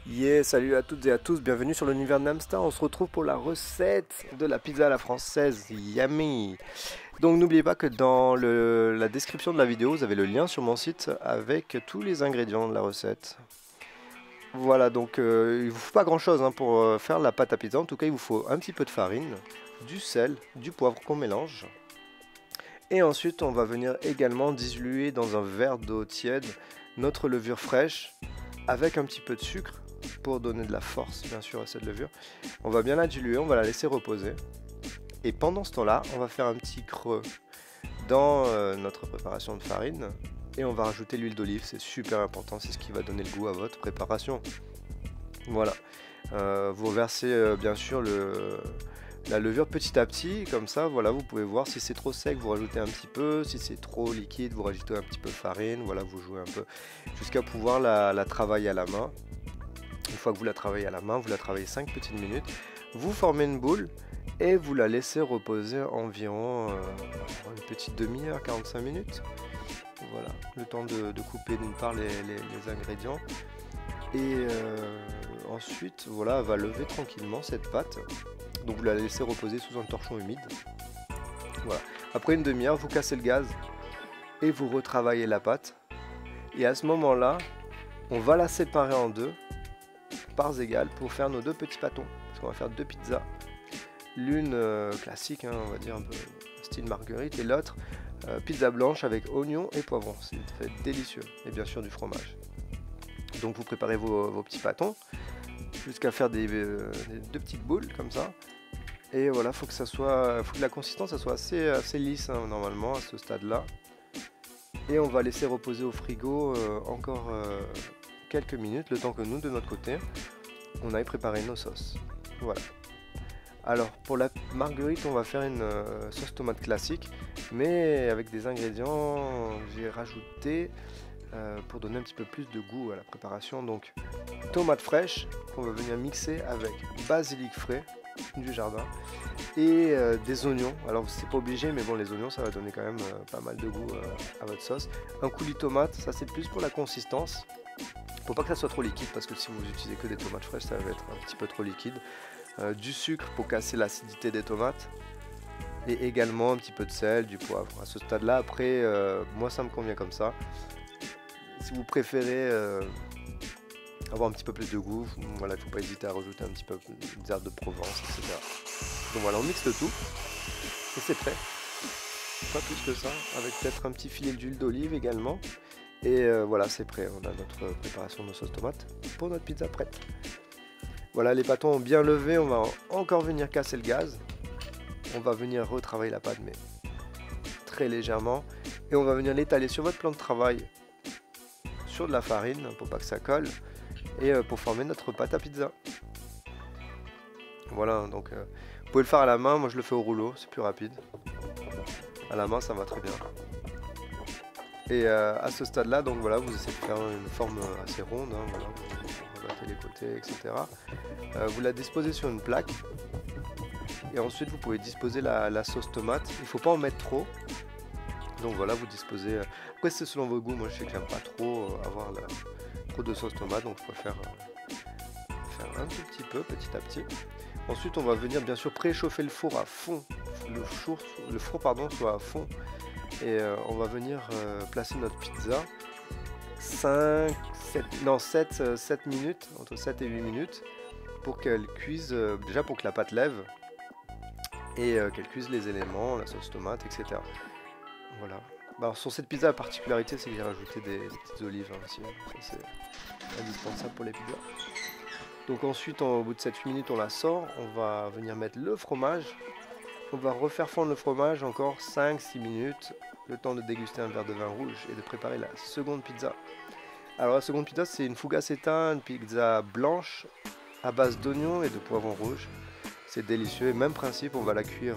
Yeah, salut à toutes et à tous, bienvenue sur l'univers de Namstar. On se retrouve pour la recette de la pizza à la française, yummy. Donc n'oubliez pas que dans la description de la vidéo, vous avez le lien sur mon site avec tous les ingrédients de la recette. Voilà, donc il vous faut pas grand chose pour faire la pâte à pizza. En tout cas, il vous faut un petit peu de farine, du sel, du poivre qu'on mélange. Et ensuite, on va venir également diluer dans un verre d'eau tiède notre levure fraîche avec un petit peu de sucre pour donner de la force bien sûr à cette levure. On va bien la diluer, on va la laisser reposer. Et pendant ce temps-là, on va faire un petit creux dans notre préparation de farine. Et on va rajouter l'huile d'olive, c'est super important, c'est ce qui va donner le goût à votre préparation. Voilà. Vous reversez bien sûr la levure petit à petit, comme ça, voilà, vous pouvez voir si c'est trop sec, vous rajoutez un petit peu, si c'est trop liquide, vous rajoutez un petit peu de farine, voilà, vous jouez un peu jusqu'à pouvoir la travailler à la main. Une fois que vous la travaillez à la main, vous la travaillez 5 petites minutes, vous formez une boule et vous la laissez reposer environ une petite demi-heure, 45 minutes. Voilà, le temps de couper d'une part les ingrédients. Et ensuite, voilà, elle va lever tranquillement cette pâte. Donc vous la laissez reposer sous un torchon humide. Voilà. Après une demi-heure, vous cassez le gaz et vous retravaillez la pâte. Et à ce moment-là, on va la séparer en deux, parts égales, pour faire nos deux petits pâtons. Parce qu'on va faire deux pizzas. L'une classique, hein, on va dire un peu style marguerite, et l'autre pizza blanche avec oignons et poivrons. C'est délicieux. Et bien sûr du fromage. Donc vous préparez vos petits pâtons jusqu'à faire des deux petites boules comme ça. Et voilà, faut que la consistance ça soit assez lisse hein, normalement à ce stade-là. Et on va laisser reposer au frigo encore quelques minutes, le temps que nous de notre côté, on aille préparer nos sauces. Voilà. Alors pour la marguerite, on va faire une sauce tomate classique, mais avec des ingrédients que j'ai rajoutés pour donner un petit peu plus de goût à la préparation. Donc tomates fraîches qu'on va venir mixer avec basilic frais du jardin et des oignons. Alors c'est pas obligé, mais bon, les oignons ça va donner quand même pas mal de goût à votre sauce. Un coulis de tomate, ça c'est plus pour la consistance. Faut pas que ça soit trop liquide parce que si vous utilisez que des tomates fraîches, ça va être un petit peu trop liquide. Du sucre pour casser l'acidité des tomates. Et également un petit peu de sel, du poivre. À ce stade-là, après, moi ça me convient comme ça. Si vous préférez avoir un petit peu plus de goût, voilà, il ne faut pas hésiter à rajouter un petit peu des herbes de Provence, etc. Donc voilà, on mixe le tout et c'est prêt. Pas plus que ça, avec peut-être un petit filet d'huile d'olive également. Et voilà, c'est prêt. On a notre préparation de sauce tomate pour notre pizza prête. Voilà, les pâtons ont bien levé. On va encore venir casser le gaz. On va venir retravailler la pâte, mais très légèrement. Et on va venir l'étaler sur votre plan de travail sur de la farine pour pas que ça colle et pour former notre pâte à pizza. Voilà, donc vous pouvez le faire à la main, moi je le fais au rouleau, c'est plus rapide. À la main ça va très bien. Et à ce stade là, donc voilà, vous essayez de faire une forme assez ronde, hein, voilà, vous battez les côtés, etc. Vous la disposez sur une plaque et ensuite vous pouvez disposer la sauce tomate. Il ne faut pas en mettre trop. Donc voilà, vous disposez. Après, c'est selon vos goûts. Moi, je sais que j'aime pas trop avoir trop de sauce tomate, donc je préfère faire un tout petit peu, petit à petit. Ensuite, on va venir bien sûr préchauffer le four à fond. Le four, pardon, soit à fond. Et on va venir placer notre pizza 7 minutes, entre 7 et 8 minutes, pour qu'elle cuise, déjà pour que la pâte lève, et qu'elle cuise les éléments, la sauce tomate, etc. Voilà. Alors sur cette pizza, la particularité c'est que j'ai rajouté des petites olives hein, aussi. Ça c'est indispensable pour les pizzas. Donc ensuite, au bout de 7-8 minutes, on la sort. On va venir mettre le fromage. On va refaire fondre le fromage encore 5-6 minutes. Le temps de déguster un verre de vin rouge et de préparer la seconde pizza. Alors la seconde pizza, c'est une fugaceta, une pizza blanche à base d'oignons et de poivrons rouges. C'est délicieux. Et même principe, on va la cuire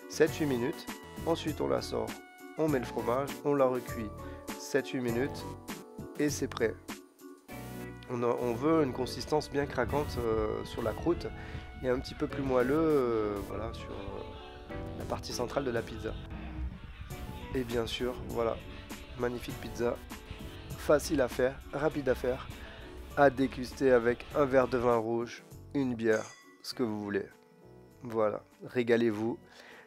7-8 minutes. Ensuite, on la sort. On met le fromage, on la recuit 7-8 minutes et c'est prêt. On veut une consistance bien craquante sur la croûte et un petit peu plus moelleux voilà, sur la partie centrale de la pizza. Et bien sûr, voilà, magnifique pizza, facile à faire, rapide à faire à déguster avec un verre de vin rouge, une bière, ce que vous voulez. Voilà, régalez-vous.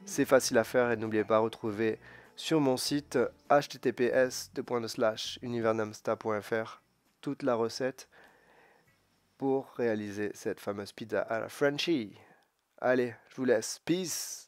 C'est facile à faire et n'oubliez pas à retrouver sur mon site https://univernamsta.fr toute la recette pour réaliser cette fameuse pizza à la Frenchie. Allez, je vous laisse. Peace!